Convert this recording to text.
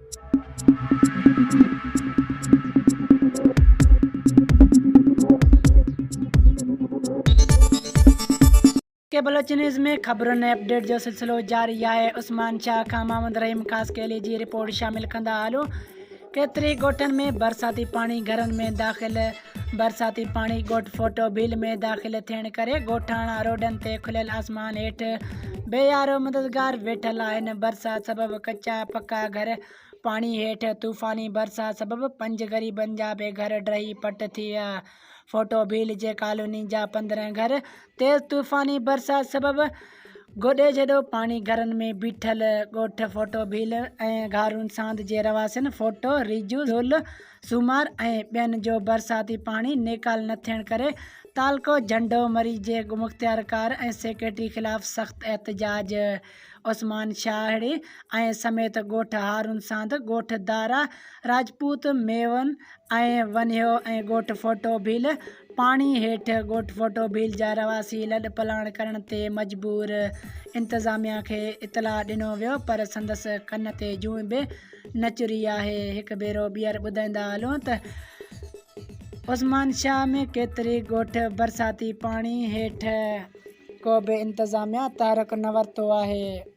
के बलोच न्यूज़ में खबरों ने अपडेट जो सिलसिलो जारी है। उस्मान शाह खां मोहम्मद रहीम ख़ास केली जी रिपोर्ट शामिल कंदा हलो। केतरी ॻोठनि में बरसाती पानी घरनि में दाख़िल। बरसाती पानी ॻोठ फोटो बिल में दाख़िल थियण करे ॻोठाणा रोडनि ते खुलियल आसमान हेठि बेयारो मददगार वेठल आहिनि। बरसात सबबि कचा पक्का घर पानी हेठि। तूफ़ानी बरसात सबबि 5 ग़रीबनि जा बि घर ड्रही पट थी विया। फोटो भील जे कॉलोनी जा 15 घर तेज़ तूफ़ानी बरसात सबबि गोॾे जॾो पानी घरनि में बीठल। ॻोठ फोटो भील ऐं घारून सांद जे रवासिन फोटो रिजू झोल सूमार ऐं ॿियनि जो बरसाती पानी नेकाल न थियण करे तालको झंडो मरी जे मुख़्तियारकार ऐं सेक्रेटरी ख़िलाफ़ सख़्त एहतजाज। उस्मान शाहड़ी ऐं समेत ॻोठ हारून सांद ॻोठ दारा राजपूत मेवन ऐं वनियो ऐं ॻोठ फोटो भील पानी हेठि। ॻोठ फोटो भील जा रवासी लॾ पलाण करण ते मजबूर। इंतिज़ामिया खे इतलाह ॾिनो वियो पर संदसि कन ते जूं बि न चुरी आहे। हिकु भेरो ॿीहर ॿुधाईंदा हलूं त उस्मान शाह में केतिरी ॻोठ बरसाती पानी हेठि को बि इंतिज़ामिया तहरक न वरितो आहे।